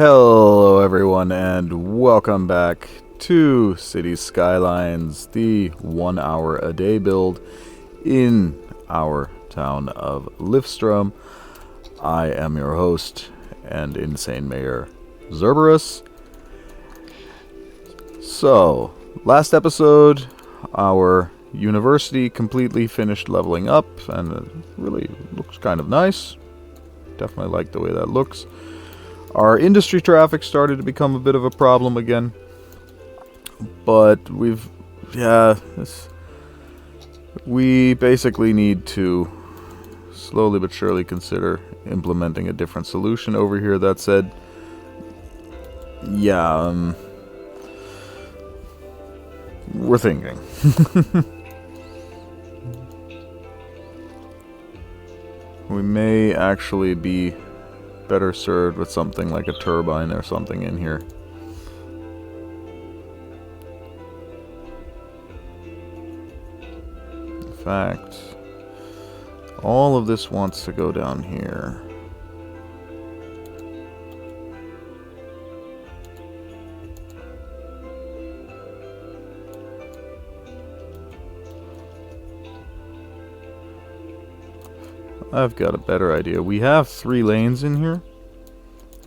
Hello everyone and welcome back to City Skylines, the 1 hour a day build in our town of Lifstrom. I am your host and insane mayor, Zerberus. So, last episode, our university completely finished leveling up and it really looks kind of nice. Definitely like the way that looks. Our industry traffic started to become a bit of a problem again, but we basically need to slowly but surely consider implementing a different solution over here. That said, we're thinking. We may actually be better served with something like a turbine or something in here. In fact, all of this wants to go down here. I've got a better idea. We have 3 lanes in here.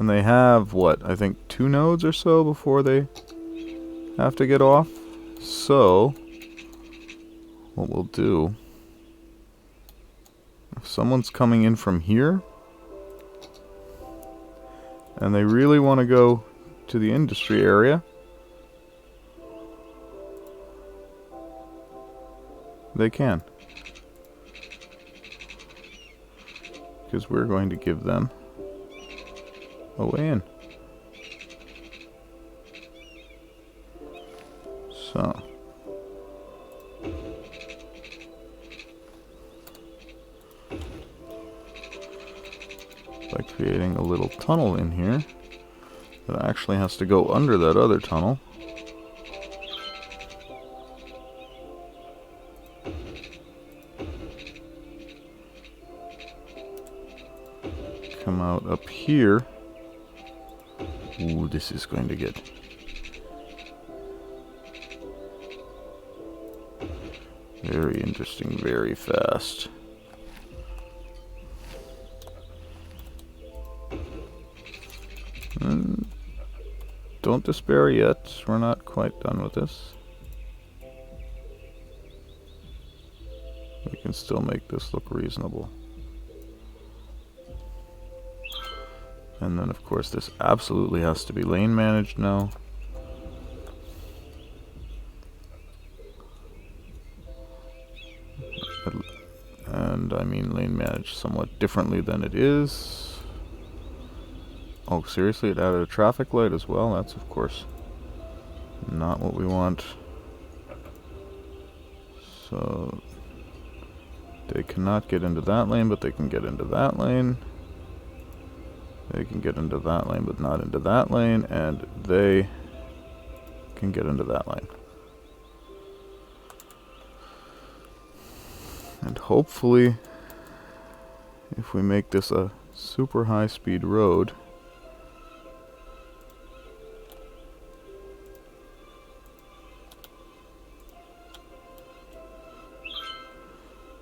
And they have, what, I think 2 nodes or so before they have to get off. So, what we'll do, if someone's coming in from here, and they really want to go to the industry area, they can. Because we're going to give them a way in. So, by creating a little tunnel in here that actually has to go under that other tunnel. Come out up here. Ooh, this is going to get very interesting very fast. Don't despair yet. We're not quite done with this. We can still make this look reasonable. And then, of course, this absolutely has to be lane managed now. And I mean lane managed somewhat differently than it is. Oh, seriously? It added a traffic light as well? That's, of course, not what we want. So, they cannot get into that lane, but they can get into that lane. They can get into that lane, but not into that lane, and they can get into that lane. And hopefully, if we make this a super high-speed road,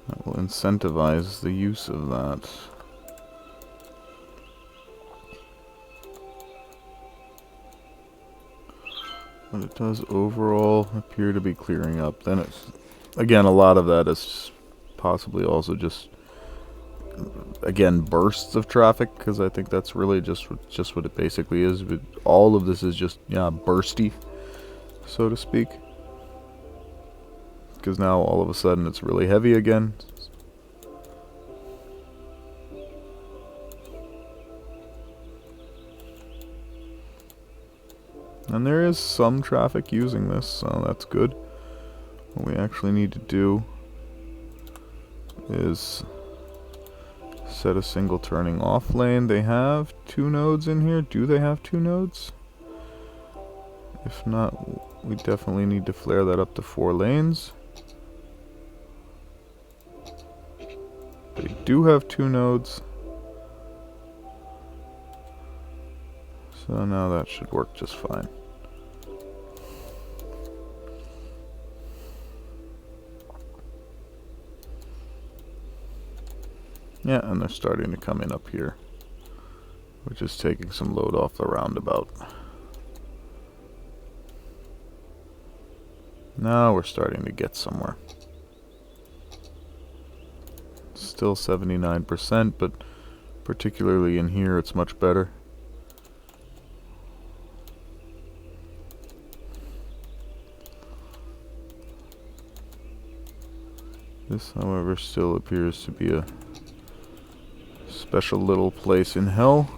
that will incentivize the use of that. But it does overall appear to be clearing up. Then it's, again, a lot of that is possibly also just, again, bursts of traffic, because I think that's really just what it basically is. But all of this is just, bursty, so to speak. Because now all of a sudden it's really heavy again. And there is some traffic using this, so that's good. What we actually need to do is set a single turning off lane. They have 2 nodes in here. Do they have 2 nodes? If not, we definitely need to flare that up to 4 lanes. They do have 2 nodes. So now that should work just fine. Yeah, and they're starting to come in up here, which is taking some load off the roundabout. Now we're starting to get somewhere. Still 79%, but particularly in here it's much better. This, however, still appears to be a special little place in hell.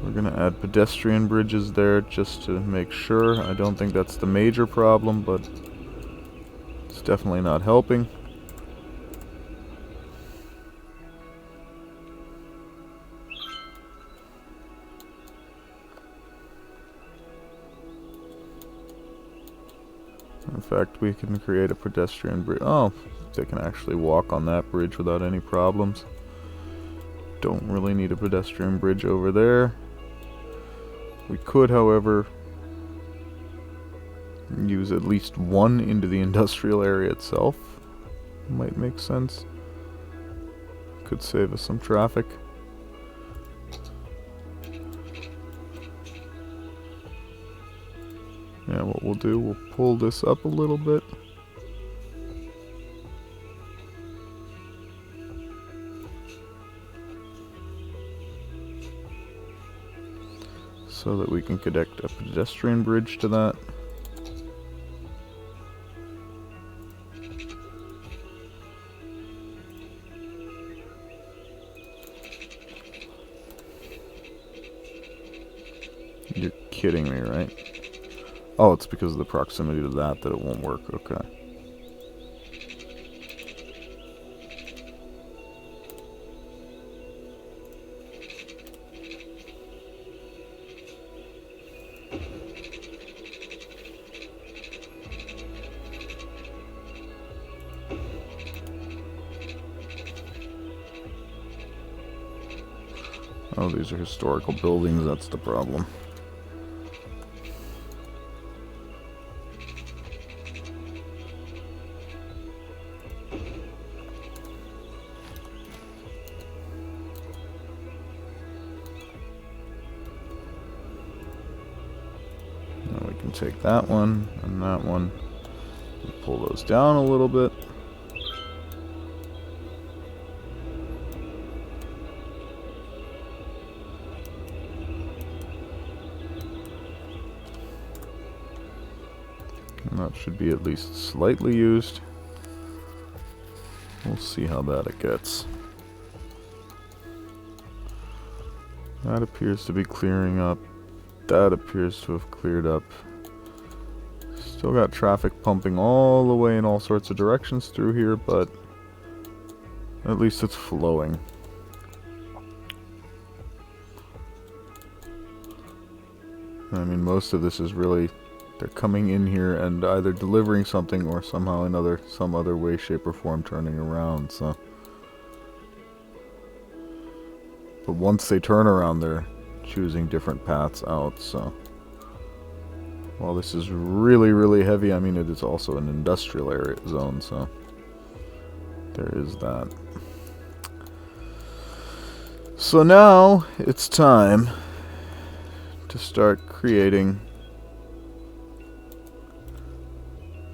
We're gonna add pedestrian bridges there just to make sure. I don't think that's the major problem, but it's definitely not helping. In fact, we can create a pedestrian bridge. Oh, they can actually walk on that bridge without any problems. Don't really need a pedestrian bridge over there. We could, however, use at least one into the industrial area itself. Might make sense. Could save us some traffic. Yeah, what we'll do, we'll pull this up a little bit. So that we can connect a pedestrian bridge to that. You're kidding me, right? Oh, it's because of the proximity to that it won't work. Okay. Oh, these are historical buildings, that's the problem. Now we can take that one and that one and pull those down a little bit. And that should be at least slightly used. We'll see how bad it gets. That appears to be clearing up. That appears to have cleared up. Still got traffic pumping all the way in all sorts of directions through here, but at least it's flowing. I mean, most of this is really, they're coming in here and either delivering something or somehow another, some other way, shape, or form turning around, so. But once they turn around, they're choosing different paths out, so. While this is really, really heavy, I mean, it is also an industrial area zone, so. There is that. So now, it's time to start creating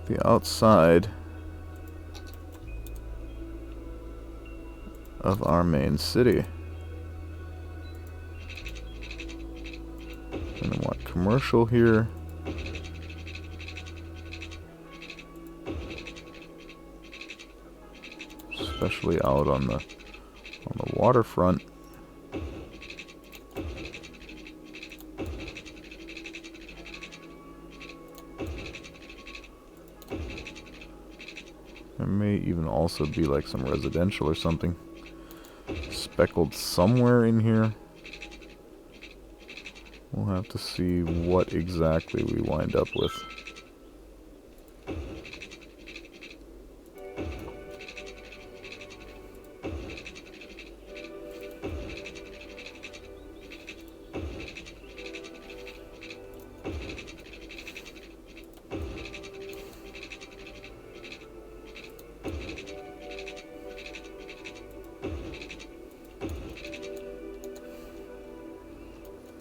the outside of our main city. And I want commercial here. Especially out on the waterfront. There may even also be like some residential or something speckled somewhere in here. We'll have to see what exactly we wind up with.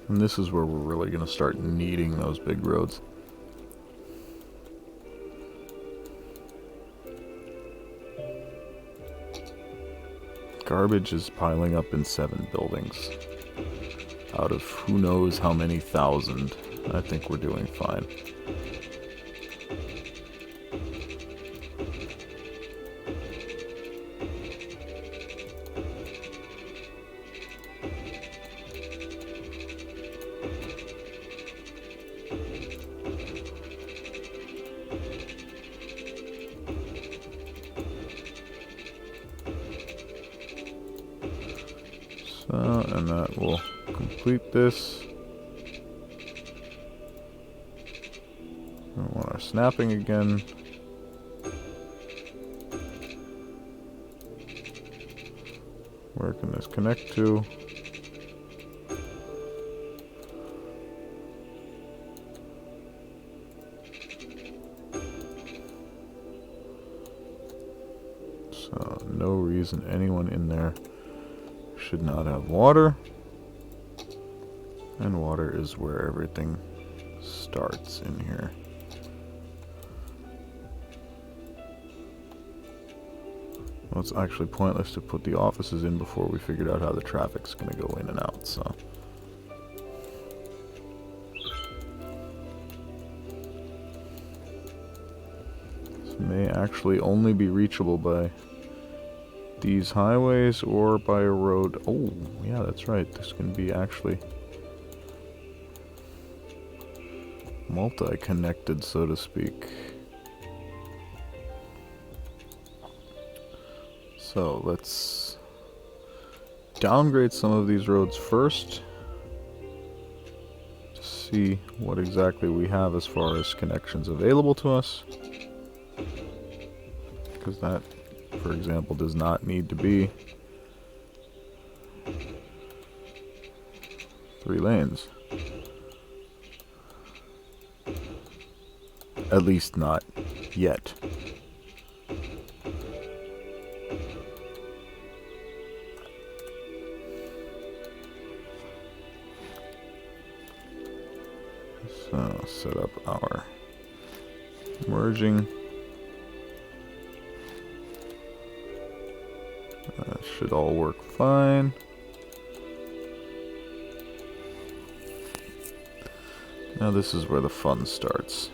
And this is where we're really going to start needing those big roads. Garbage is piling up in 7 buildings. Out of who knows how many thousand. I think we're doing fine. And that will complete this. We want our snapping again. Where can this connect to? So, no reason anyone in there should not have water. And water is where everything starts in here. Well, it's actually pointless to put the offices in before we figured out how the traffic's going to go in and out, so. This may actually only be reachable by these highways or by a road. Oh, yeah, that's right. This can be actually multi-connected, so to speak. So let's downgrade some of these roads first to see what exactly we have as far as connections available to us. Because that, for example, does not need to be 3 lanes. At least not yet. So, set up our merging. That should all work fine. Now this is where the fun starts.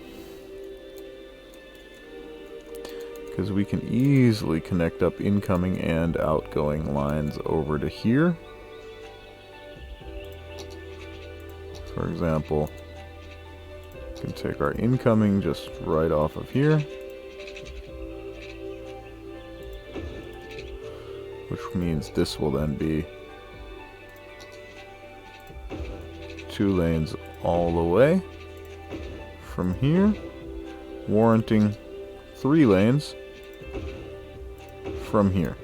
Because we can easily connect up incoming and outgoing lines over to here. For example, we can take our incoming just right off of here, which means this will then be 2 lanes all the way from here, warranting 3 lanes from here.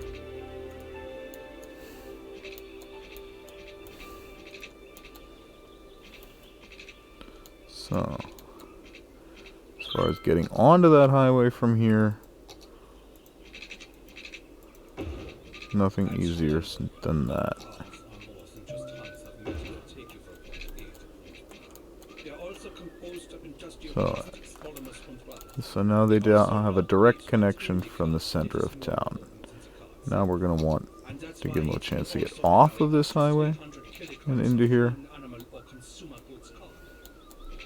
So, as far as getting onto that highway from here, nothing easier than that. So now they have a direct connection from the center of town. Now we're going to want to give them a chance to get off of this highway and into here.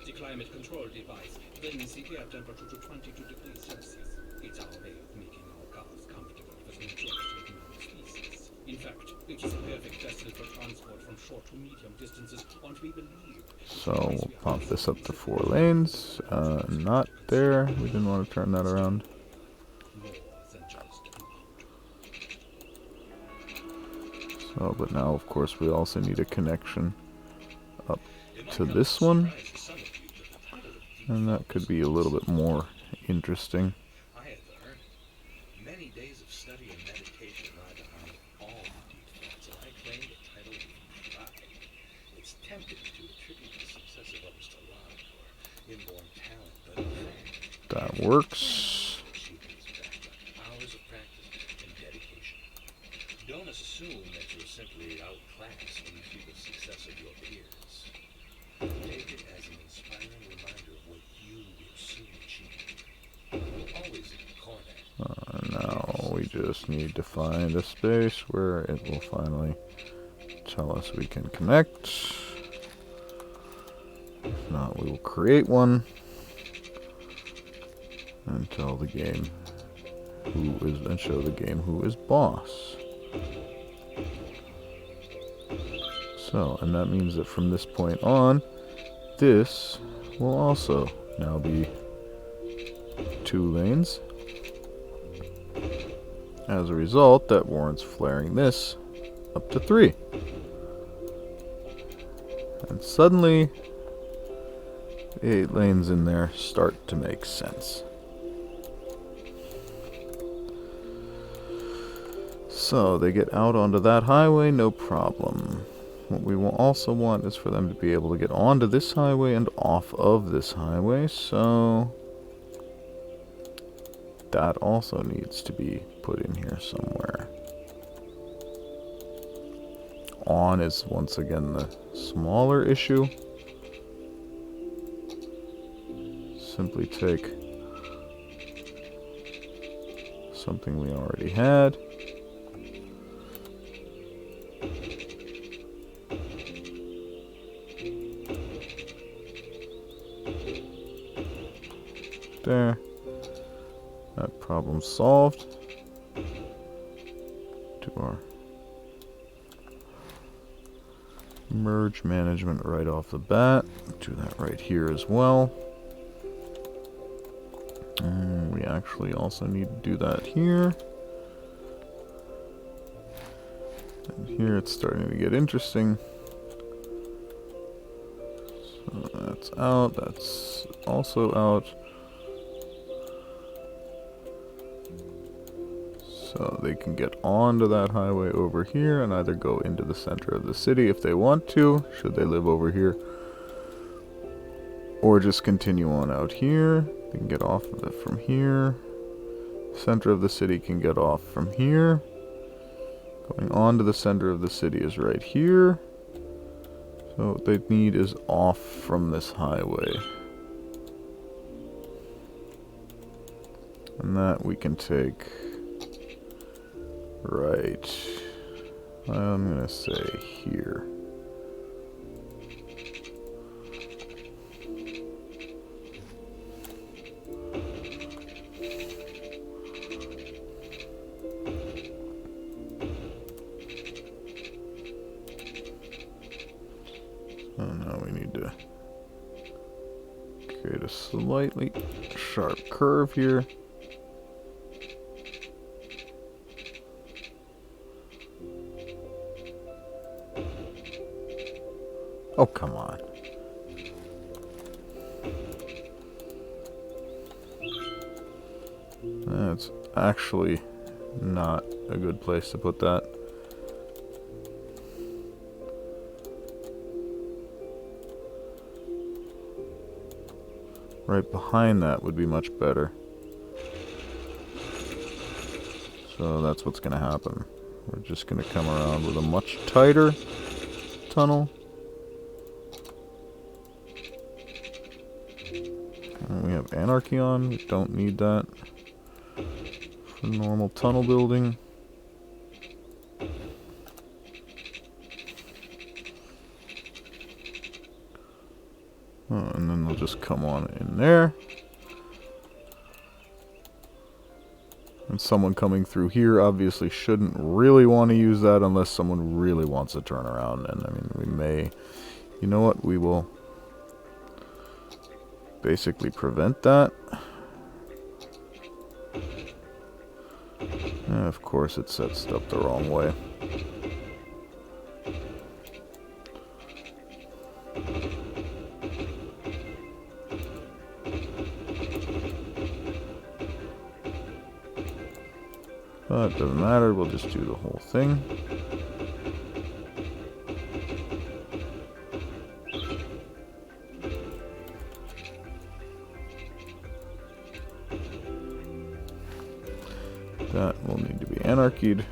The climate control device brings the air temperature to 22 degrees Celsius. It's our way of making our cars comfortable for the majority of human species. In fact, it is a perfect vessel for transport from short to medium distances, and we believe. So we'll pop this up to 4 lanes. Not there. We didn't want to turn that around. So, but now of course we also need a connection up to this one. And that could be a little bit more interesting. I have learned many days of study and meditation lie behind all the defects, and I claim the title of pride. It's tempting to attribute the success of others to luck or inborn talent, but in fact, That works. achievement is backed by hours of practice and dedication. Don't assume that you're simply outclassed when you see the success of your peers. just need to find a space where it will finally tell us we can connect. If not, we will create one and tell the game and show the game who is boss. So, and that means that from this point on, this will also now be 2 lanes. As a result, that warrants flaring this up to 3. And suddenly, the 8 lanes in there start to make sense. So, they get out onto that highway, no problem. What we will also want is for them to be able to get onto this highway and off of this highway, so that also needs to be put in here somewhere. On is once again the smaller issue. Simply take something we already had. There. That problem solved. To our merge management right off the bat. Do that right here as well. And we actually also need to do that here. And here it's starting to get interesting. So that's out. That's also out. So they can get onto that highway over here and either go into the center of the city if they want to, should they live over here, or just continue on out here. They can get off of it from here. Center of the city can get off from here. Going on to the center of the city is right here. So what they need is off from this highway. And that we can take right, I'm gonna say here. So now we need to create a slightly sharp curve here. Oh, come on. That's actually not a good place to put that. Right behind that would be much better. So that's what's going to happen. We're just going to come around with a much tighter tunnel. We have anarchy on. We don't need that for normal tunnel building. And then they'll just come on in there. And someone coming through here obviously shouldn't really want to use that unless someone really wants to turn around. And I mean, we may, you know what, we will basically prevent that. And of course it sets it up the wrong way. But it doesn't matter, we'll just do the whole thing. That will need to be anarchied.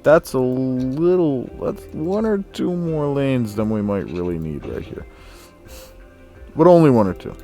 That's a little, that's 1 or 2 more lanes than we might really need right here. But only 1 or 2.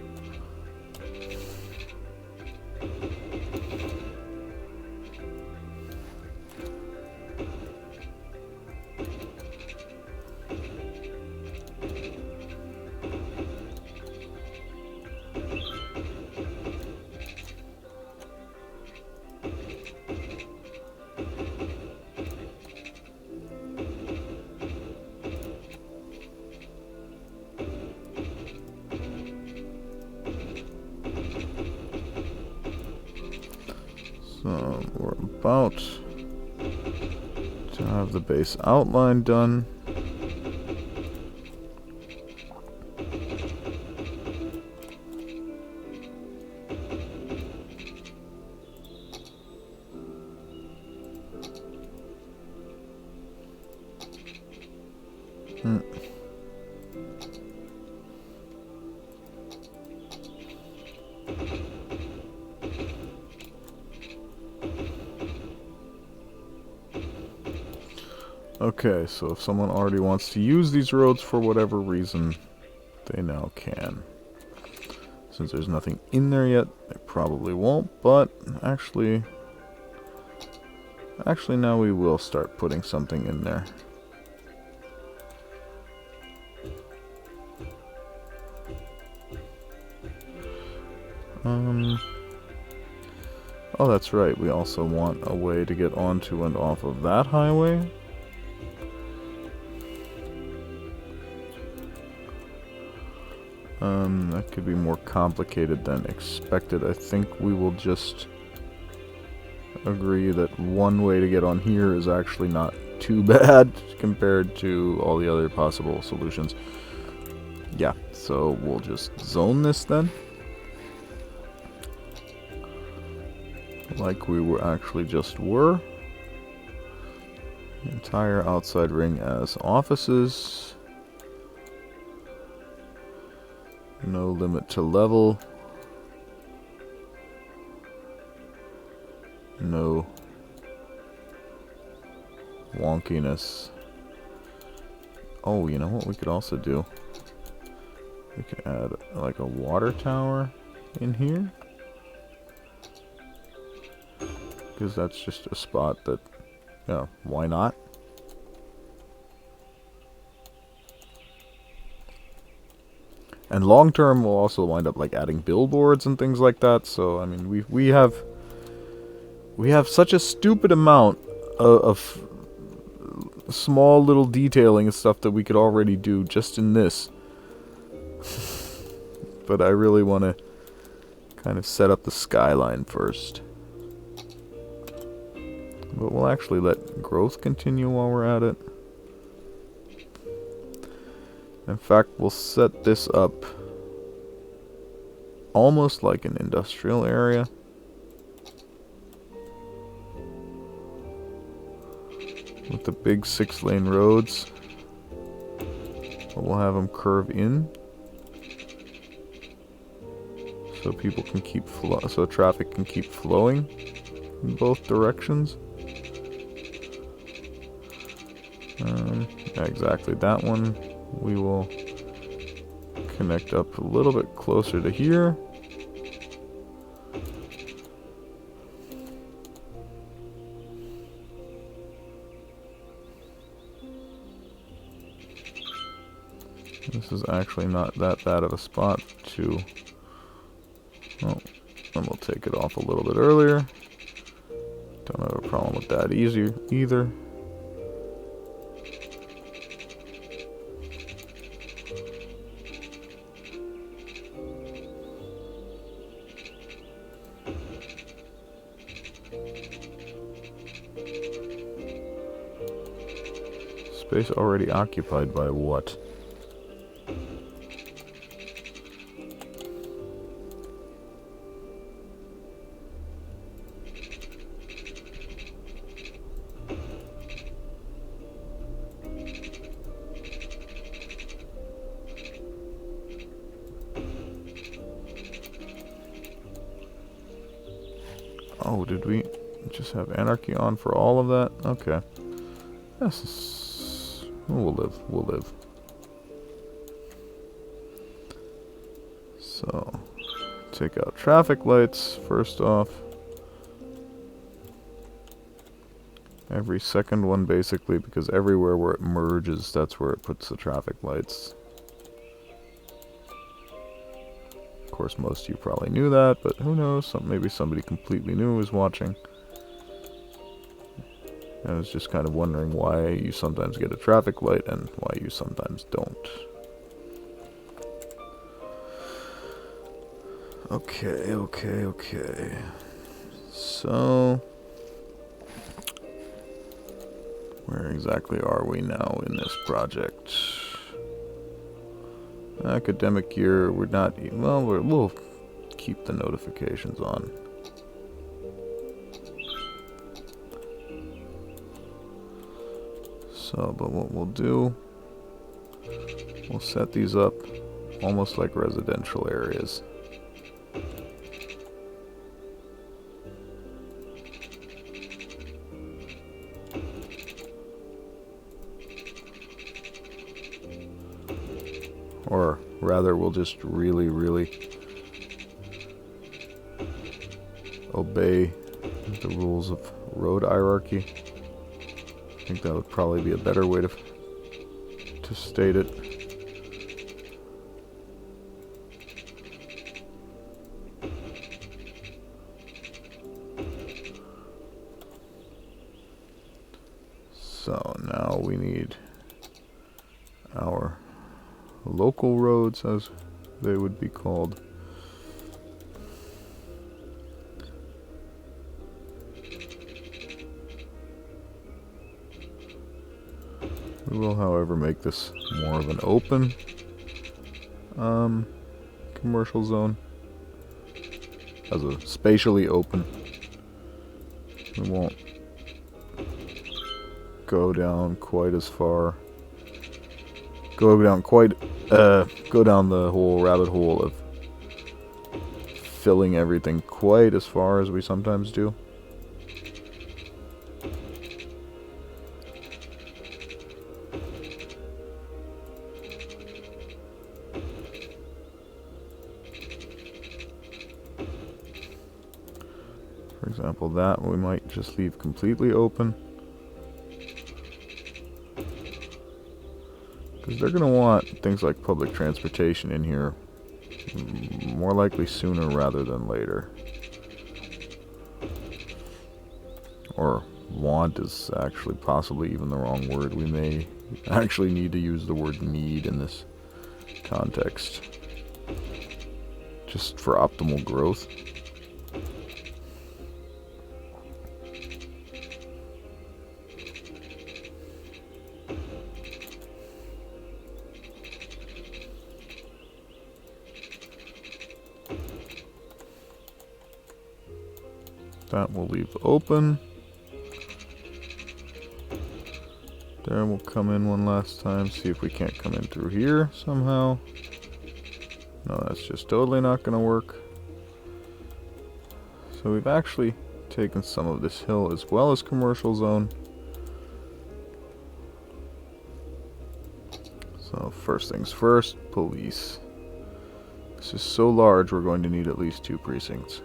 So we're about to have the base outline done. Okay, so if someone already wants to use these roads for whatever reason, they now can. Since there's nothing in there yet, they probably won't, but actually now we will start putting something in there. Oh, that's right, we also want a way to get onto and off of that highway. That could be more complicated than expected. I think we will just agree that one way to get on here is actually not too bad compared to all the other possible solutions. Yeah, so we'll just zone this then. Like we were actually just were. Entire outside ring as offices. No limit to level. No wonkiness. Oh, you know what we could also do? We could add like a water tower in here. Because that's just a spot that, yeah, why not? And long term, we'll also wind up like adding billboards and things like that. So I mean, we have such a stupid amount of small little detailing and stuff that we could already do just in this. But I really want to kind of set up the skyline first. But we'll actually let growth continue while we're at it. In fact, we'll set this up almost like an industrial area. With the big 6-lane roads. But we'll have them curve in. So people can keep so traffic can keep flowing in both directions. Yeah, exactly that one. We will connect up a little bit closer to here. This is actually not that bad of a spot to... Oh, and we'll take it off a little bit earlier. Don't have a problem with that either. Space already occupied by what? Oh, did we just have anarchy on for all of that? Okay. Yes, we'll live. So, take out traffic lights first off. Every second one basically, because everywhere where it merges, that's where it puts the traffic lights. course, most of you probably knew that, but who knows? Maybe somebody completely new is watching. I was just kind of wondering why you sometimes get a traffic light and why you sometimes don't. Okay. So, where exactly are we now in this project? Academic year, we're not, well, we'll keep the notifications on. So, but what we'll do, we'll set these up almost like residential areas. Or rather, we'll just really obey the rules of road hierarchy. I think that would probably be a better way to state it. So now we need our local roads, as they would be called. We will, however, make this more of an open commercial zone, as a spatially open. We won't go down quite as far. Go down the whole rabbit hole of filling everything quite as far as we sometimes do. For example, that we might just leave completely open. Because they're going to want things like public transportation in here more likely sooner rather than later. Or want is actually possibly even the wrong word. We may actually need to use the word need in this context. Just for optimal growth. That we'll leave open. There, we'll come in one last time, see if we can't come in through here somehow. No, that's just totally not going to work. So we've actually taken some of this hill as well as commercial zone. So first things first, police. This is so large, we're going to need at least 2 precincts.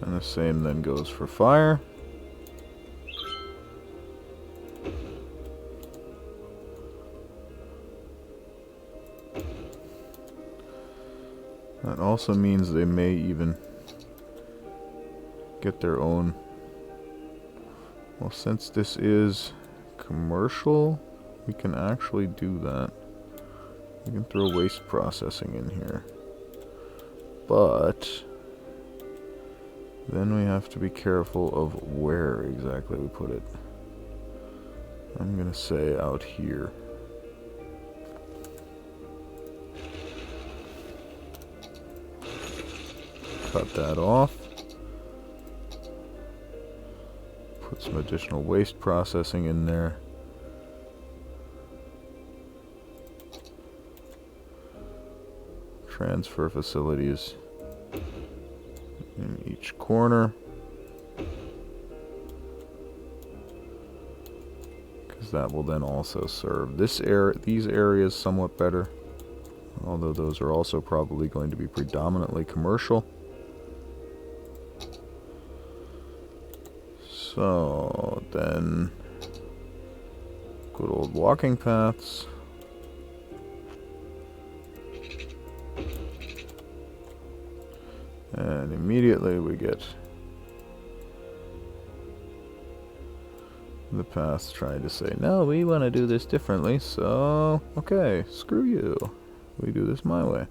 And the same then goes for fire. That also means they may even get their own. Well, since this is commercial, we can actually do that. We can throw waste processing in here. But then we have to be careful of where exactly we put it. I'm gonna say out here. Cut that off. Put some additional waste processing in there. Transfer facilities in each corner. Because that will then also serve these areas somewhat better. Although those are also probably going to be predominantly commercial. So then good old walking paths. And immediately we get the path trying to say, no, we want to do this differently, so, okay, screw you. We do this my way.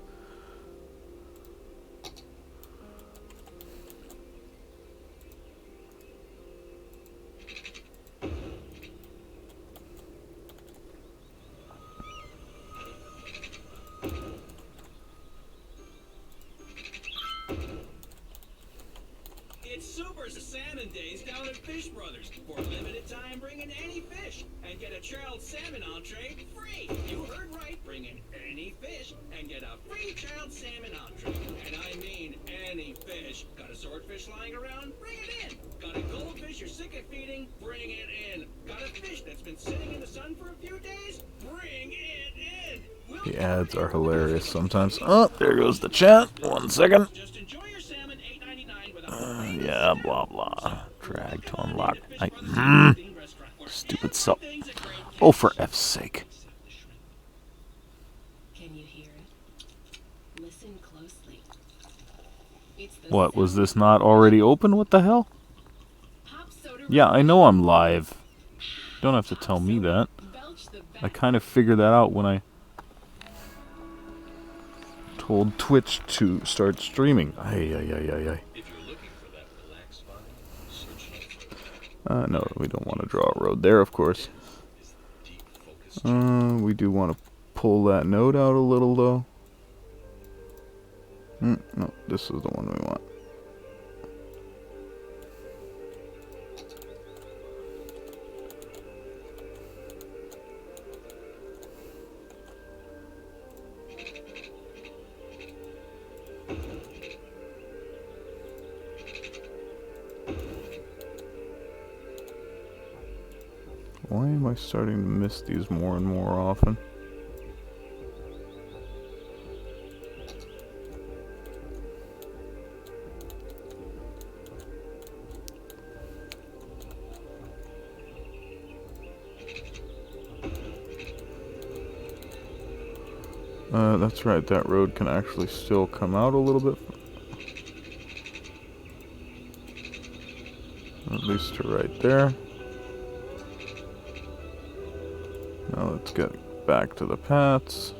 It's Super Salmon Days down at Fish Brothers. For a limited time, bring in any fish and get a chilled salmon entree free. You heard right. Bring in any fish and get a free chilled salmon entree. And I mean any fish. Got a swordfish lying around? Bring it in. Got a goldfish you're sick of feeding? Bring it in. Got a fish that's been sitting in the sun for a few days? Bring it in. The ads are hilarious sometimes. Oh, there goes the chat. 1 second. Just enjoy your salmon, $8.99 without Yeah, blah blah. Drag to unlock. Stupid sub. Oh, for F's sake. Can you hear it? Listen closely. It's the What, was sound this not already open? What the hell? Pop soda Yeah, I know I'm live. Don't have to tell me that. belch the I kind of figured that out when I told Twitch to start streaming. Ay, ay, ay, ay, ay. If you're looking for that relaxed vibe, search No, we don't want to draw a road there, of course. is deep focus. We do want to pull that node out a little, though. No, this is the one we want. Why am I starting to miss these more and more often? That's right, that road can actually still come out a little bit. At least to right there. Now let's get back to the paths.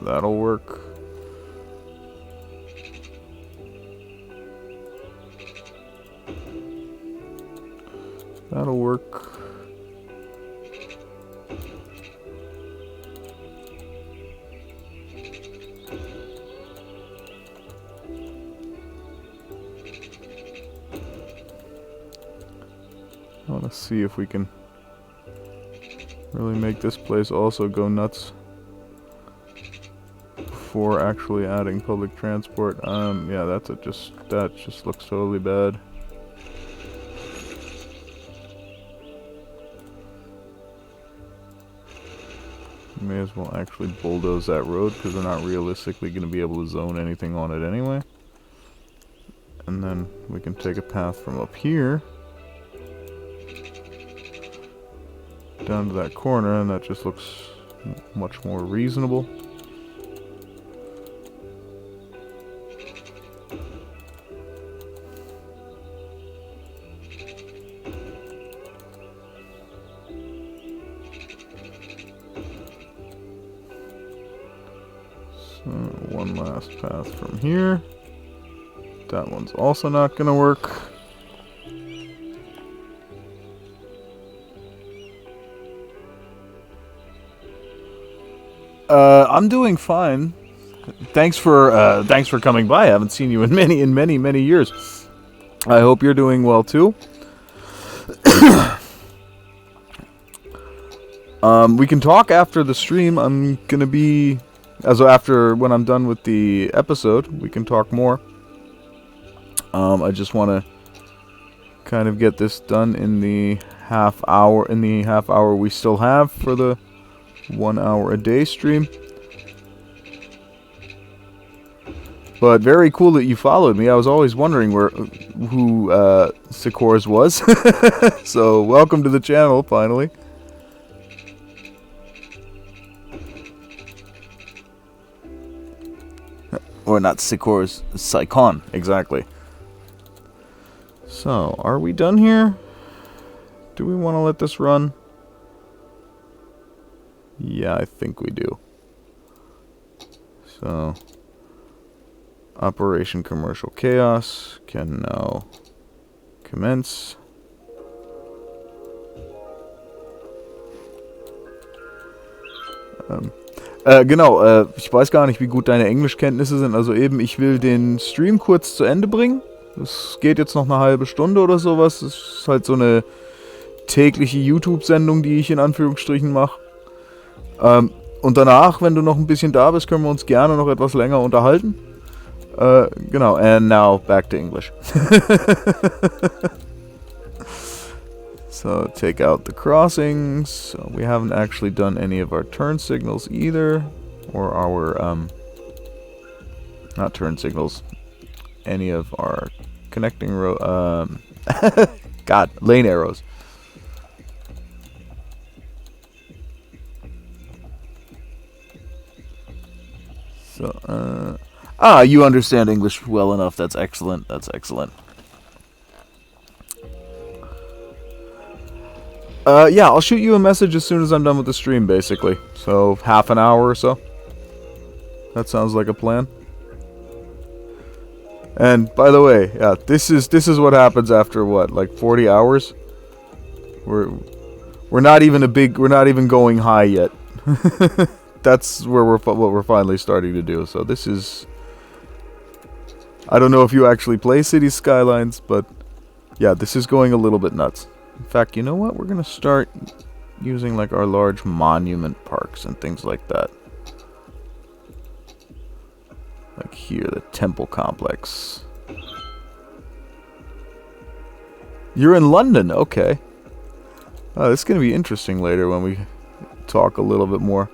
That'll work. That'll work. I want to see if we can really make this place also go nuts before actually adding public transport. Yeah, that just looks totally bad. May as well actually bulldoze that road because we're not realistically going to be able to zone anything on it anyway. And then we can take a path from up here down to that corner, and that just looks much more reasonable. So one last path from here. That one's also not gonna work. I'm doing fine. Thanks for coming by. I haven't seen you in many years. I hope you're doing well too. We can talk after the stream. I'm gonna be, after when I'm done with the episode, we can talk more. I just want to kind of get this done in the half hour we still have for the 1 hour a day stream. But very cool that you followed me. I was always wondering who Sikors was. So welcome to the channel finally. Or not Sikors, Saikon, exactly. So, are we done here? Do we want to let this run? Yeah, I think we do. So, Operation Commercial Chaos can now commence. Genau, ich weiß gar nicht, wie gut deine Englischkenntnisse sind. Also eben, ich will den Stream kurz zu Ende bringen. Es geht jetzt noch eine halbe Stunde oder sowas. Das ist halt so eine tägliche YouTube-Sendung, die ich in Anführungsstrichen mache. Und danach, wenn du noch ein bisschen da bist, können wir uns gerne noch etwas länger unterhalten. Genau, and now back to English. So, take out the crossings. So we haven't actually done any of our turn signals either. Or our, not turn signals. Any of our connecting lane arrows. So, you understand English well enough. That's excellent. That's excellent. Yeah, I'll shoot you a message as soon as I'm done with the stream, basically. So, half an hour or so. That sounds like a plan. And, by the way, yeah, this is what happens after, what, like 40 hours? We're not even going high yet. That's where what we're finally starting to do. So this is... I don't know if you actually play Cities Skylines, but... yeah, this is going a little bit nuts. In fact, you know what? We're going to start using, like, our large monument parks and things like that. Like here, the temple complex. You're in London, okay. This is going to be interesting later when we talk a little bit more.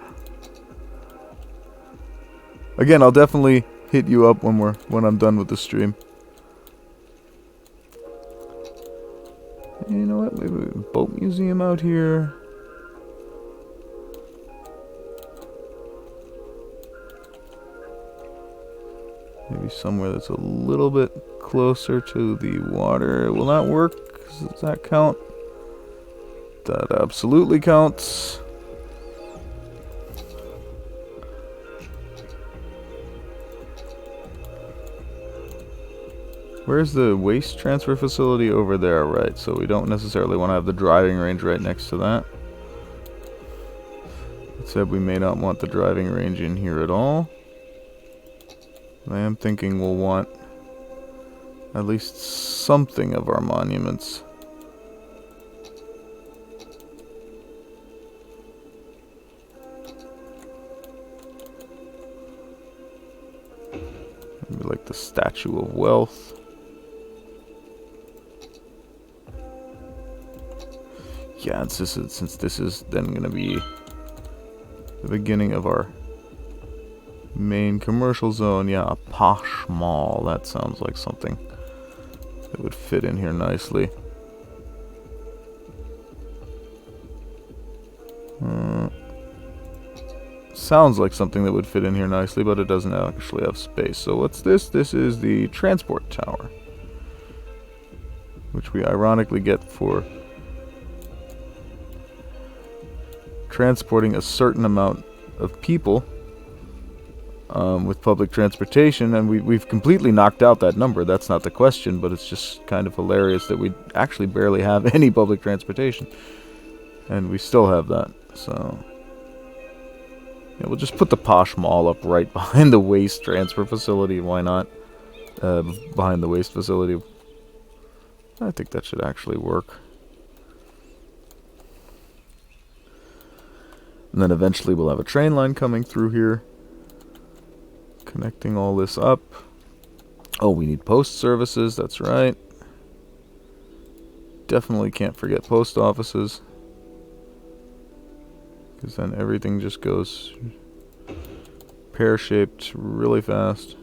Again, I'll definitely hit you up when I'm done with the stream. You know what? Maybe a boat museum out here. Maybe somewhere that's a little bit closer to the water. Will that work? Does that count? That absolutely counts. Where's the waste transfer facility? Over there, right? So we don't necessarily want to have the driving range right next to that. It said we may not want the driving range in here at all. I am thinking we'll want at least something of our monuments. Maybe like the Statue of Wealth. Yeah, since this is then going to be the beginning of our main commercial zone. Yeah, a posh mall. That sounds like something that would fit in here nicely. Sounds like something that would fit in here nicely, but it doesn't actually have space. So what's this? This is the transport tower, which we ironically get for transporting a certain amount of people with public transportation, and we've completely knocked out that number. That's not the question, but it's just kind of hilarious that we actually barely have any public transportation, and we still have that. So yeah, we'll just put the posh mall up right behind the waste transfer facility. Why not? Behind the waste facility. I think that should actually work. And then eventually we'll have a train line coming through here, connecting all this up. Oh, we need post services, that's right. definitely can't forget post offices, because then everything just goes pear-shaped really fast.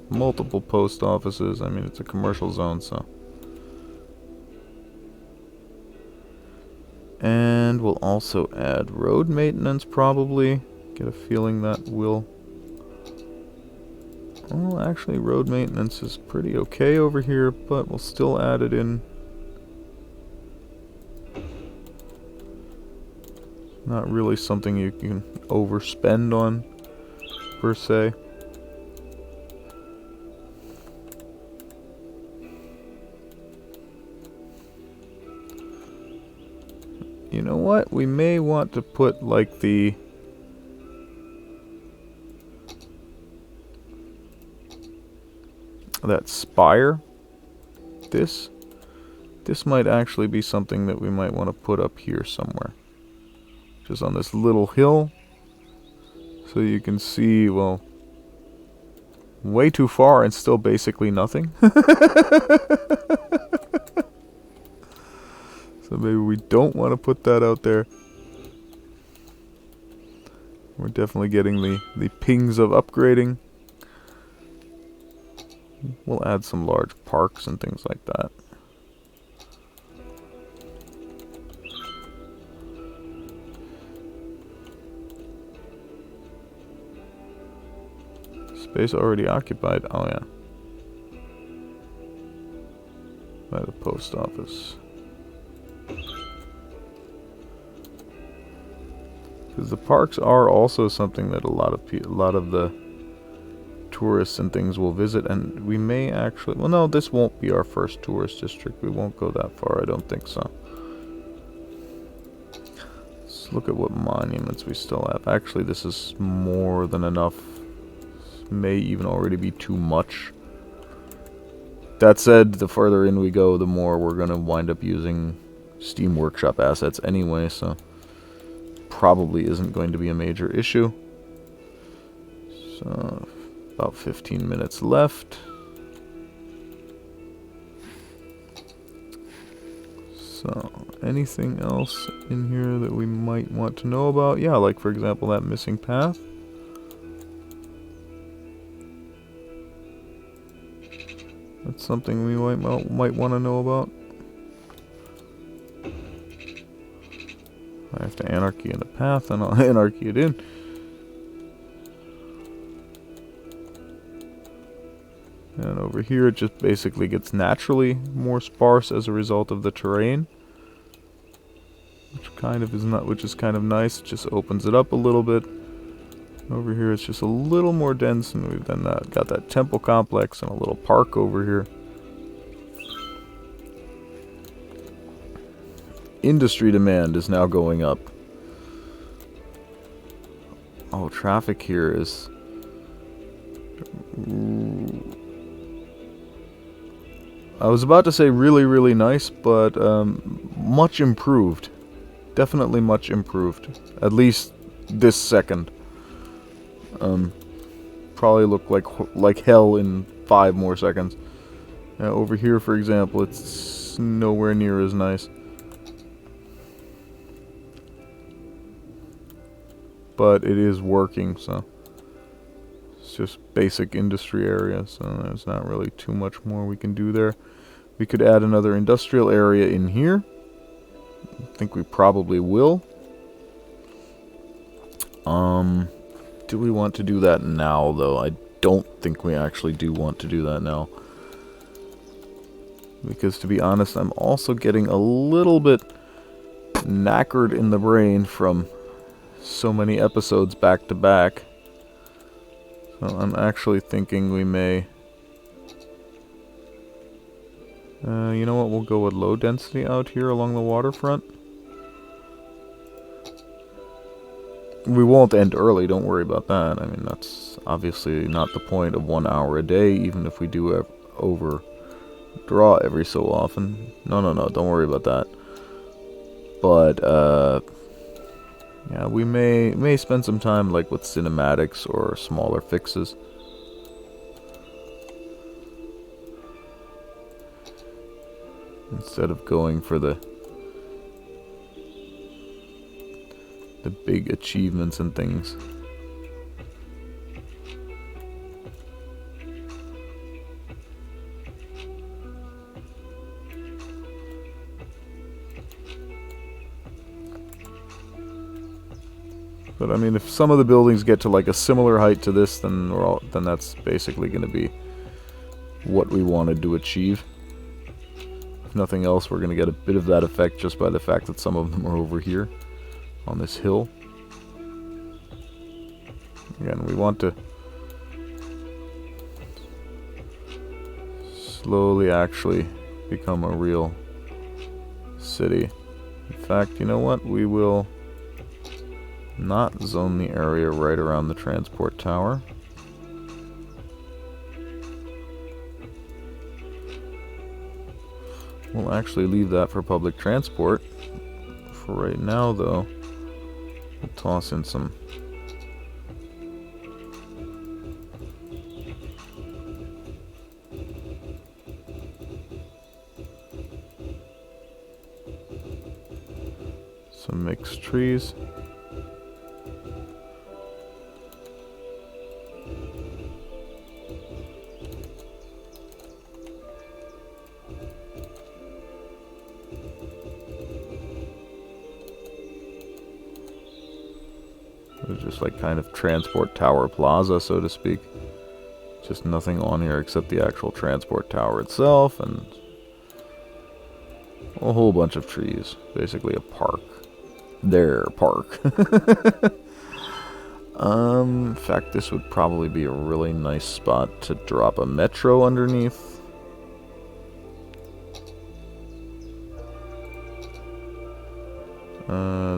Multiple post offices. I mean, it's a commercial zone, so. And we'll also add road maintenance, probably. Get a feeling that will. Well, actually, road maintenance is pretty okay over here, but we'll still add it in. Not really something you can overspend on, per se. You know what? We may want to put, like, that spire. This might actually be something that we might want to put up here somewhere. Just on this little hill. So you can see, well, way too far and still basically nothing. So maybe we don't want to put that out there. We're definitely getting the pings of upgrading. We'll add some large parks and things like that. Space already occupied. Oh yeah. By the post office. Because the parks are also something that a lot of the tourists and things will visit, and we may actually. Well, no, this won't be our first tourist district. We won't go that far. I don't think so. Let's look at what monuments we still have. Actually, this is more than enough. This may even already be too much. That said, the further in we go, the more we're gonna wind up using Steam Workshop assets anyway. So. Probably isn't going to be a major issue. So, about 15 minutes left. So, anything else in here that we might want to know about? Yeah, like for example that missing path. That's something we might want to know about. I have to anarchy in the path, and I'll anarchy it in. And over here, it just basically gets naturally more sparse as a result of the terrain, which is kind of nice. It just opens it up a little bit. Over here, it's just a little more dense, and we've then got that temple complex and a little park over here. Industry demand is now going up. Oh, traffic here is. I was about to say really, really nice, but much improved. Definitely much improved. At least this second. Probably look like hell in 5 more seconds. Over here, for example, it's nowhere near as nice. But it is working, so it's just basic industry area, so there's not really too much more we can do there. We could add another industrial area in here. I think we probably will. Do we want to do that now, though? I don't think we actually do want to do that now. Because, to be honest, I'm also getting a little bit knackered in the brain from so many episodes back to back. So I'm actually thinking we may... you know what, we'll go with low density out here along the waterfront. We won't end early, don't worry about that. I mean, that's obviously not the point of 1 hour a day, even if we do overdraw every so often. No, don't worry about that. But, yeah, we may spend some time like with cinematics or smaller fixes. instead of going for the big achievements and things. But I mean, if some of the buildings get to like a similar height to this, then then that's basically going to be what we wanted to achieve. If nothing else, we're going to get a bit of that effect just by the fact that some of them are over here on this hill. Again, we want to slowly actually become a real city. In fact, you know what? We will not zone the area right around the transport tower. We'll actually leave that for public transport. For right now, though, we'll toss in some mixed trees. It's just like kind of transport tower plaza, so to speak. Just nothing on here except the actual transport tower itself and a whole bunch of trees. Basically a park. Their park. In fact, this would probably be a really nice spot to drop a metro underneath.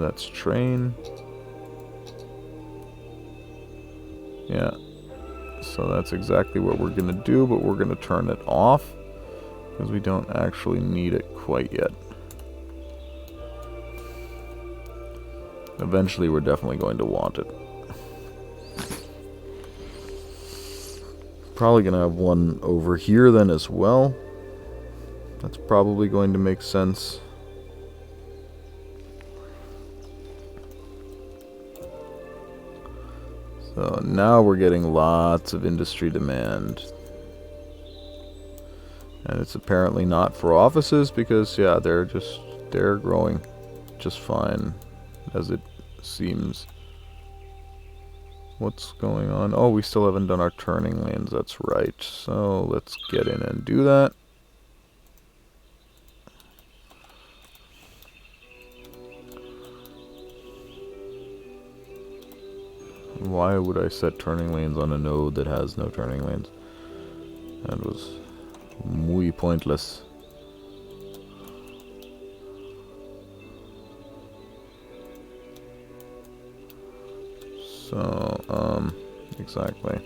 That's train. Yeah. So that's exactly what we're going to do, but we're going to turn it off because we don't actually need it quite yet. Eventually, we're definitely going to want it. Probably going to have one over here then as well. That's probably going to make sense. So now we're getting lots of industry demand. And it's apparently not for offices because, yeah, they're growing just fine as it seems. What's going on? Oh, we still haven't done our turning lanes, that's right. So let's get in and do that. Why would I set turning lanes on a node that has no turning lanes? That was muy pointless. So, exactly.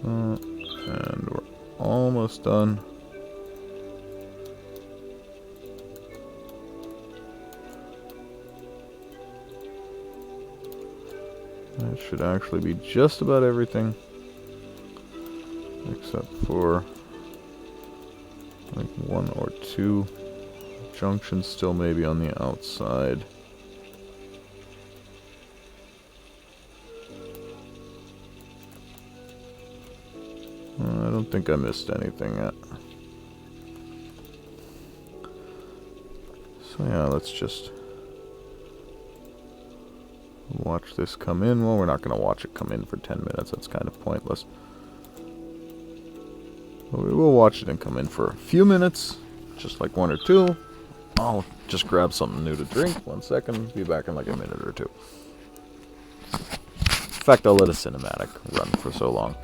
And we're almost done. That should actually be just about everything. Except for like one or two junctions still maybe on the outside. I don't think I missed anything yet. So yeah, let's just watch this come in. Well, we're not going to watch it come in for 10 minutes. That's kind of pointless. But we will watch it and come in for a few minutes, just like one or two. I'll just grab something new to drink. 1 second. Be back in like a minute or two. In fact, I'll let a cinematic run for so long.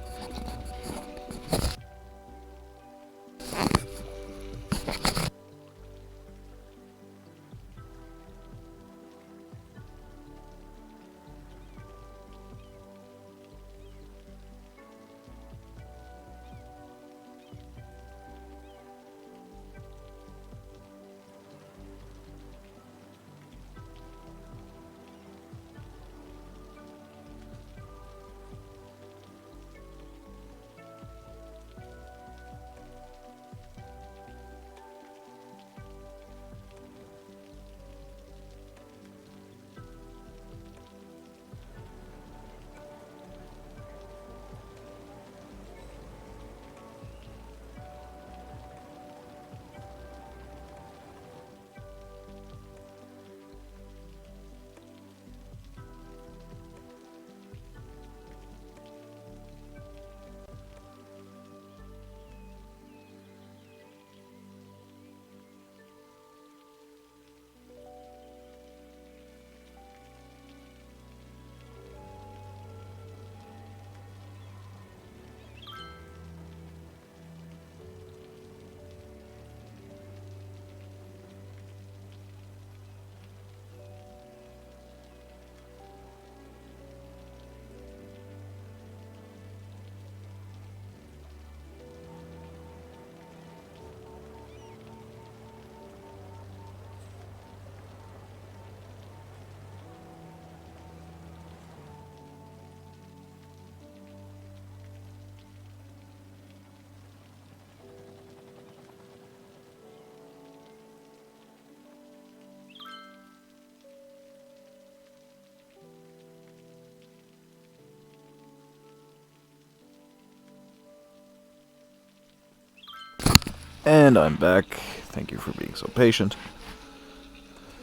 And I'm back. Thank you for being so patient.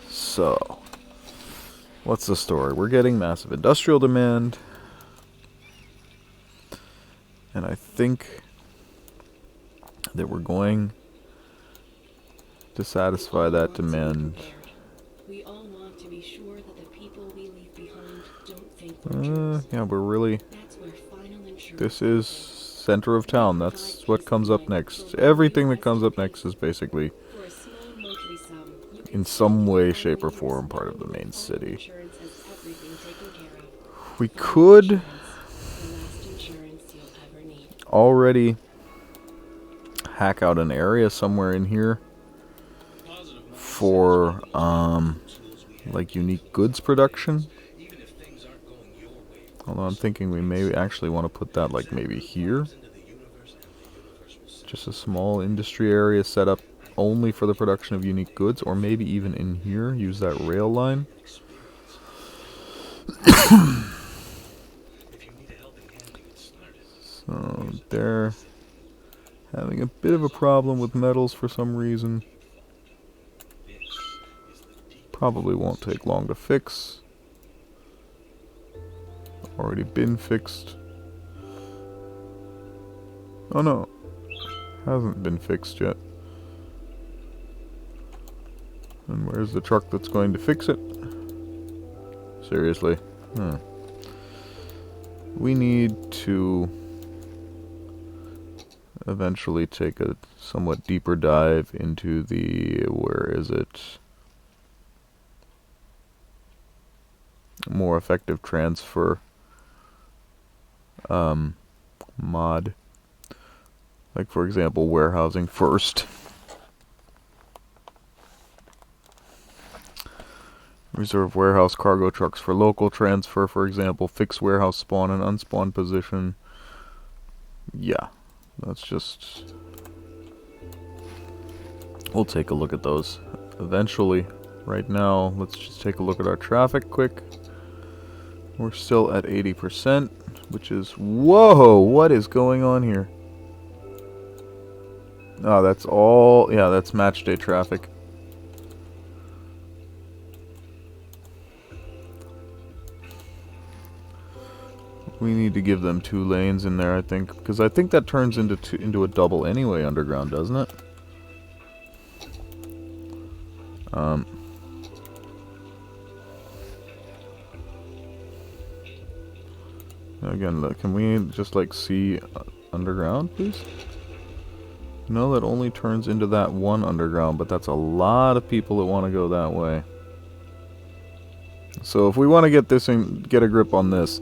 So, what's the story? We're getting massive industrial demand. And I think that we're going to satisfy that demand. We all want to be sure that the people we leave behind don't think we're jerks. Yeah, we're really... That's where final insurance This is comes center of town. That's what comes up next. Everything that comes up next is basically, in. For a small monthly sum, you can in spend some the way, final shape, or years form, part of knowing the main that final city. insurance has everything taken care of. We Final could insurance, the last insurance you'll ever need. already hack out an area somewhere in here for, like unique goods production. Although I'm thinking we may actually want to put that like maybe here. Just a small industry area set up only for the production of unique goods, or maybe even in here, use that rail line. So they're having a bit of a problem with metals for some reason. Probably won't take long to fix. Already been fixed. Oh no, hasn't been fixed yet. And where's the truck that's going to fix it? Seriously? We need to eventually take a somewhat deeper dive into the... where is it? More effective transfer mod. Like, for example, warehousing first. Reserve warehouse cargo trucks for local transfer, for example. Fix warehouse spawn and unspawn position. Yeah, that's just... We'll take a look at those eventually. Right now, let's just take a look at our traffic quick. We're still at 80%, which is... Whoa! What is going on here? Oh, that's all... Yeah, that's match day traffic. We need to give them 2 lanes in there, I think, because I think that turns into a double anyway underground, doesn't it? Again, look, can we just like see underground, please? No, that only turns into that one underground, but that's a lot of people that want to go that way. So if we want to get this and get a grip on this,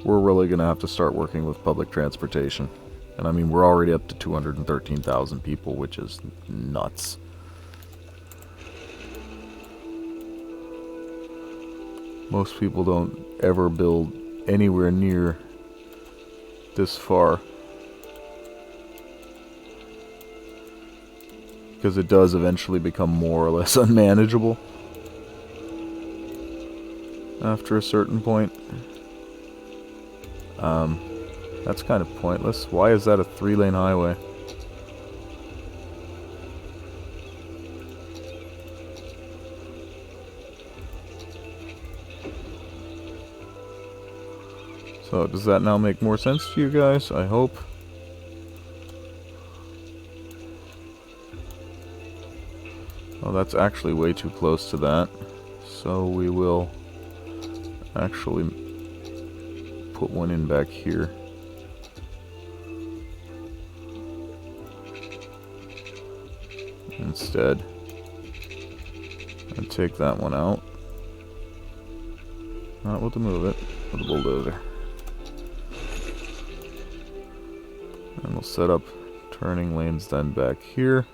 we're really going to have to start working with public transportation. And I mean, we're already up to 213,000 people, which is nuts. Most people don't ever build anywhere near this far. Because it does eventually become more or less unmanageable after a certain point. That's kind of pointless. Why is that a 3-lane highway? So, does that now make more sense to you guys? I hope. Oh, that's actually way too close to that. So we will actually put one in back here. Instead. And take that one out. Not with the move it, with the bulldozer. And we'll set up turning lanes then back here.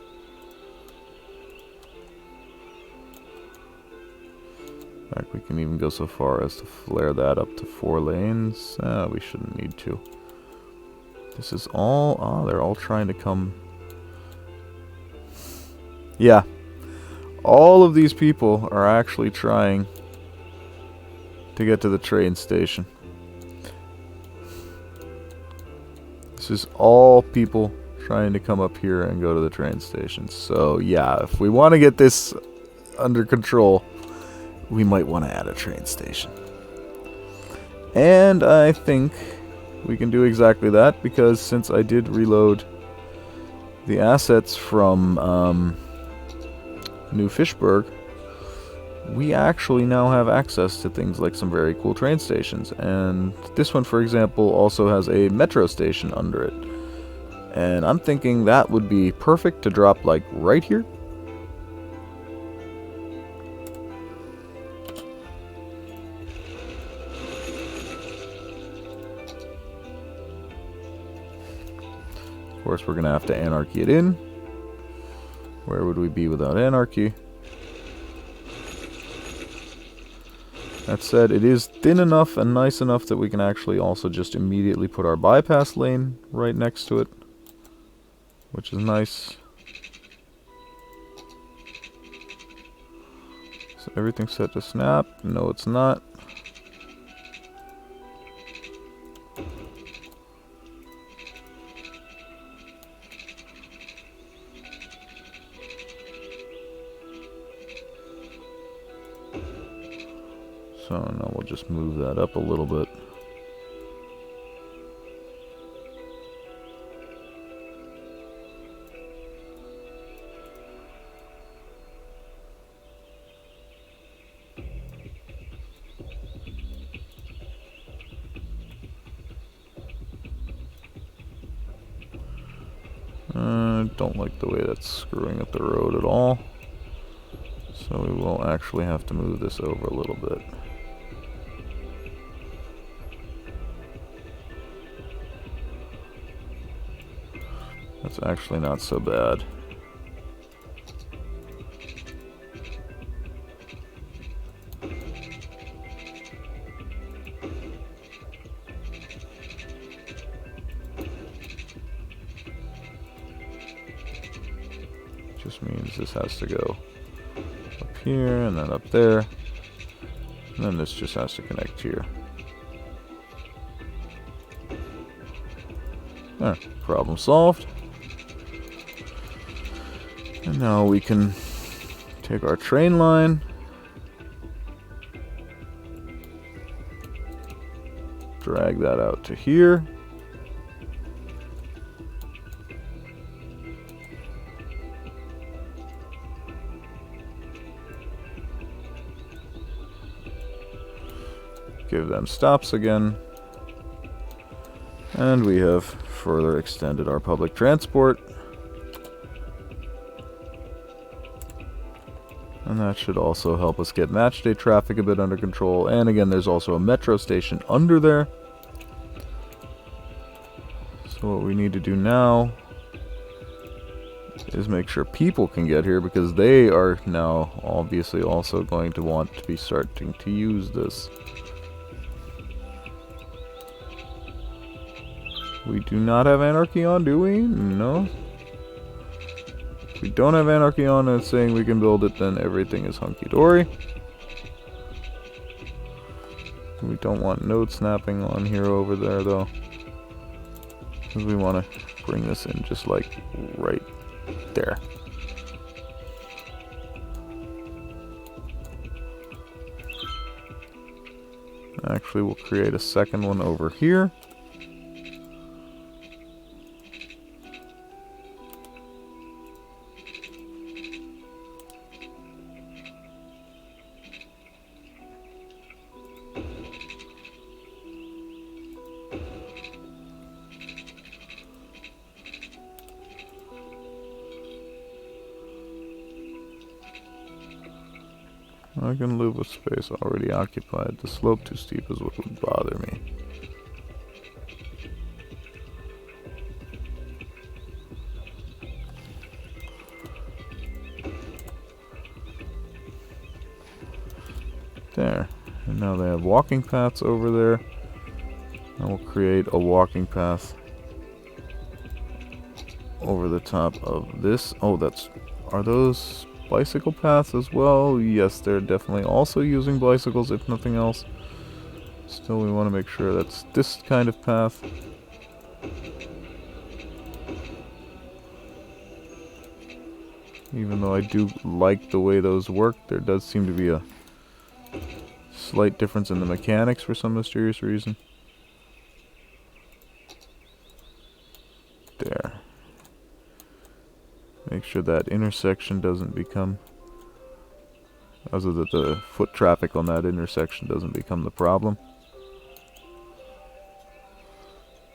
In fact, we can even go so far as to flare that up to 4 lanes. We shouldn't need to. This is all... Oh, they're all trying to come... Yeah. All of these people are actually trying to get to the train station. This is all people trying to come up here and go to the train station. So yeah, if we want to get this under control, we might want to add a train station. And I think we can do exactly that, because since I did reload the assets from New Fishburg, we actually now have access to things like some very cool train stations. And this one, for example, also has a metro station under it. And I'm thinking that would be perfect to drop like right here. Of course, we're going to have to anarchy it in. Where would we be without anarchy? That said, it is thin enough and nice enough that we can actually also just immediately put our bypass lane right next to it, which is nice. So everything's set to snap. No, it's not. So now we'll just move that up a little bit. Don't like the way that's screwing up the road at all. So we will actually have to move this over a little bit. That's actually not so bad. Just means this has to go up here and then up there. And then this just has to connect here. There, problem solved. And now we can take our train line, drag that out to here. Give them stops again. And we have further extended our public transport. And that should also help us get match day traffic a bit under control. And again, there's also a metro station under there. So what we need to do now is make sure people can get here, because they are now obviously also going to want to be starting to use this. We do not have anarchy on, do we? No. If we don't have anarchy on and it's saying we can build it, then everything is hunky-dory. We don't want node snapping on here over there, though, because we want to bring this in just like right there. Actually, we'll create a second one over here. I can live with space already occupied. The slope too steep is what would bother me. There. And now they have walking paths over there. And we'll create a walking path over the top of this. Oh, that's... Are those bicycle paths as well? Yes, they're definitely also using bicycles, if nothing else. Still, we want to make sure that's this kind of path. Even though I do like the way those work, there does seem to be a slight difference in the mechanics for some mysterious reason. There. Make sure that intersection doesn't become... that the foot traffic on that intersection doesn't become the problem.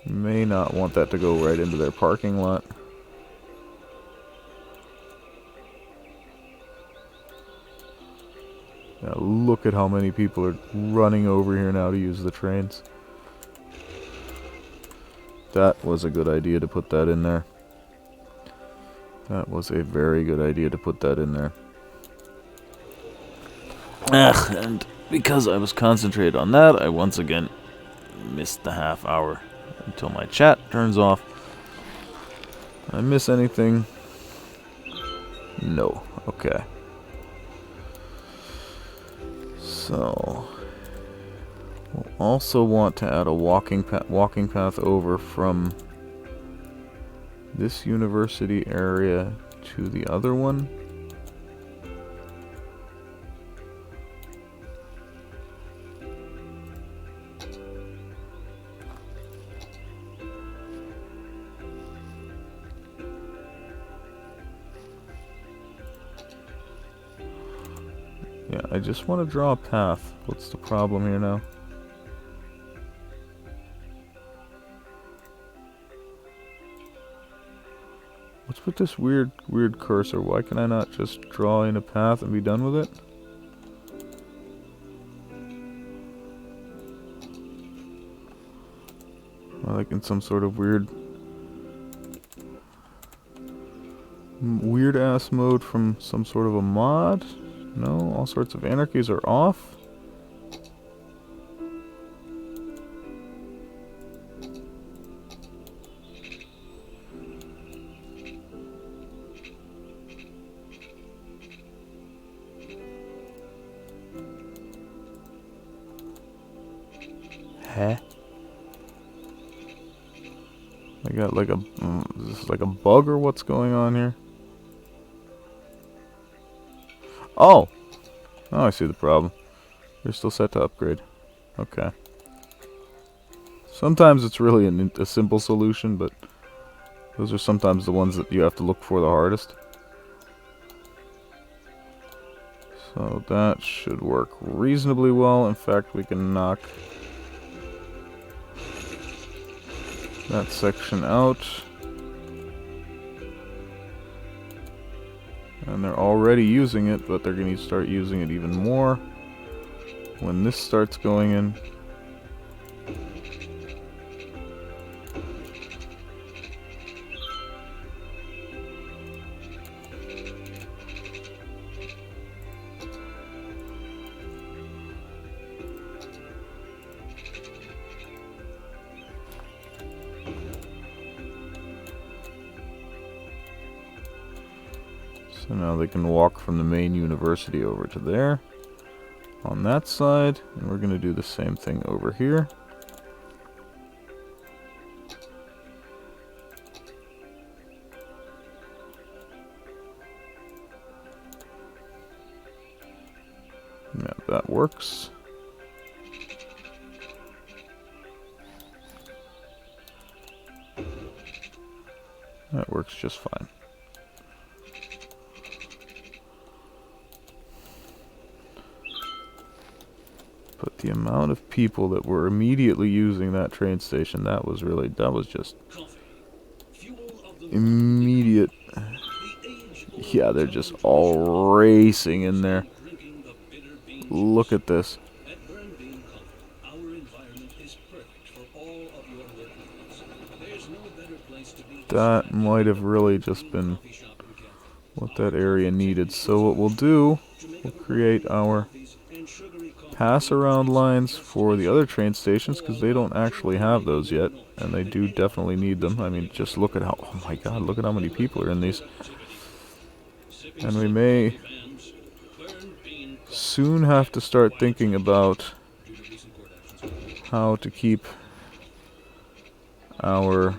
You may not want that to go right into their parking lot. Now look at how many people are running over here now to use the trains. That was a good idea to put that in there. That was a very good idea to put that in there. Ugh, and because I was concentrated on that, I once again missed the half hour until my chat turns off. Did I miss anything? No. Okay. So we'll also want to add a walking path over from this university area to the other one. Yeah, I just want to draw a path. What's the problem here now? What's with this weird cursor? Why can I not just draw in a path and be done with it? Like in some sort of weird ass mode from some sort of a mod? No, all sorts of anarchies are off. Huh? I got like a is this like a bug or what's going on here? Oh! Oh, I see the problem. You're still set to upgrade. Okay. Sometimes it's really a simple solution, but those are sometimes the ones that you have to look for the hardest. So that should work reasonably well. In fact, we can knock that section out. And they're already using it, but they're going to start using it even more when this starts going in. So now they can walk from the main university over to there on that side, and we're going to do the same thing over here. Yeah, that works. That works just fine. But the amount of people that were immediately using that train station, that was just immediate. Yeah, they're just all racing in there. Look at this. That might have really just been what that area needed. So what we'll do, we'll create our pass around lines for the other train stations, because they don't actually have those yet, and they do definitely need them. I mean, just look at how, oh my god, look at how many people are in these. And we may soon have to start thinking about how to keep our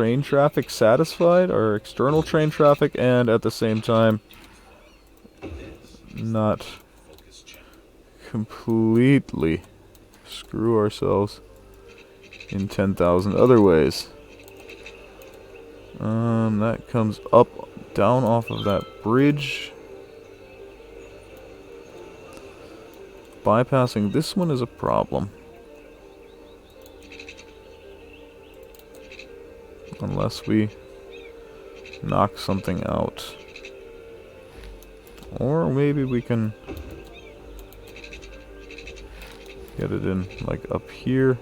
train traffic satisfied, our external train traffic, and at the same time not completely screw ourselves in 10,000 other ways. That comes up, down off of that bridge. Bypassing this one is a problem. Unless we knock something out. Or maybe we can get it in, like, up here.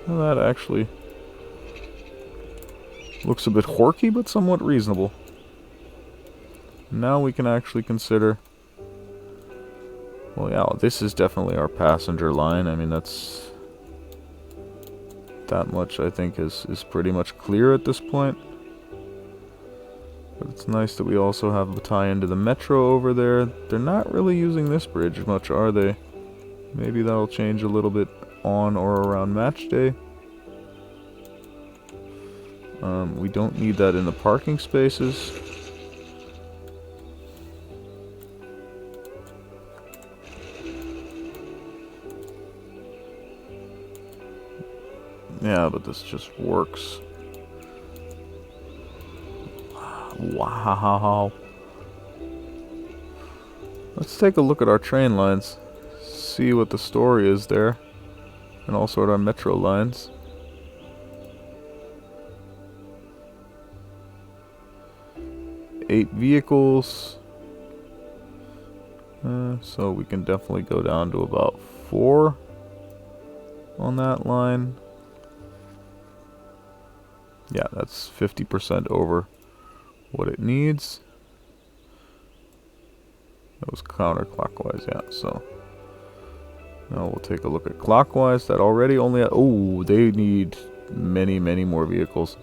Well, that actually looks a bit horky, but somewhat reasonable. Now we can actually consider... Well, yeah, this is definitely our passenger line. I mean, that's... That much, I think, is pretty much clear at this point. But it's nice that we also have a tie into the metro over there. They're not really using this bridge much, are they? Maybe that'll change a little bit on or around match day. We don't need that in the parking spaces. Yeah, but this just works. Wow. Let's take a look at our train lines. See what the story is there. And also at our metro lines. Eight vehicles. So we can definitely go down to about 4 on that line. Yeah, that's 50% over what it needs. That was counterclockwise, yeah, so. Now we'll take a look at clockwise. That already only... Oh, they need many, many more vehicles.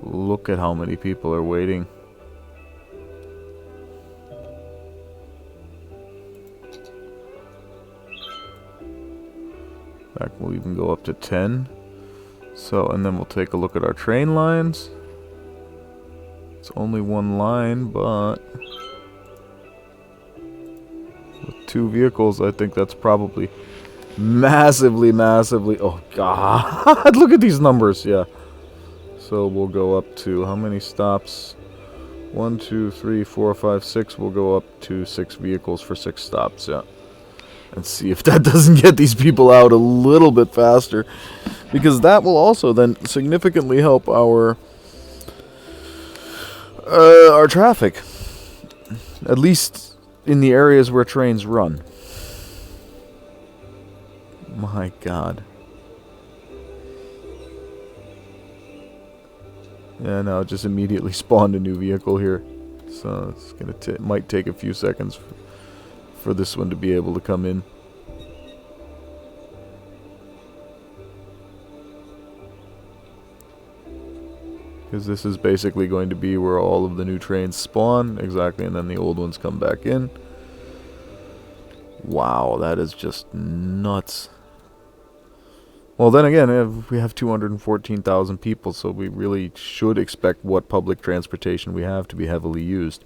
Look at how many people are waiting. In fact, we'll even go up to 10. So, and then we'll take a look at our train lines. It's only one line, but with 2 vehicles, I think that's probably massively, massively... Oh, God. Look at these numbers, yeah. So we'll go up to how many stops? 1, 2, 3, 4, 5, 6. We'll go up to 6 vehicles for 6 stops, yeah. And see if that doesn't get these people out a little bit faster. Because that will also then significantly help our traffic. At least in the areas where trains run. My God. Yeah, no, it just immediately spawned a new vehicle here. So it's gonna might take a few seconds for this one to be able to come in. Because this is basically going to be where all of the new trains spawn, exactly, and then the old ones come back in. Wow, that is just nuts. Well, then again, we have 214,000 people, so we really should expect what public transportation we have to be heavily used.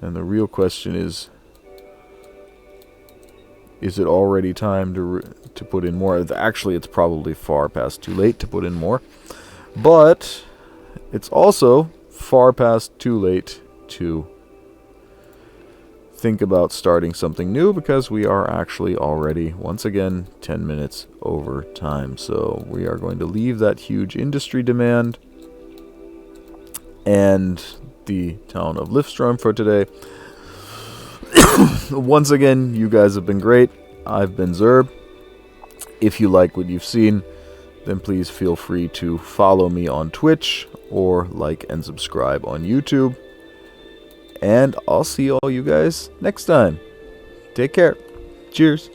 And the real question is it already time to put in more? Actually, it's probably far past too late to put in more. But it's also far past too late to think about starting something new, because we are actually already, once again, 10 minutes over time. So we are going to leave that huge industry demand and the town of Liftstrom for today. Once again, you guys have been great. I've been Zerb. If you like what you've seen, then please feel free to follow me on Twitch or like and subscribe on YouTube. And I'll see all you guys next time. Take care. Cheers.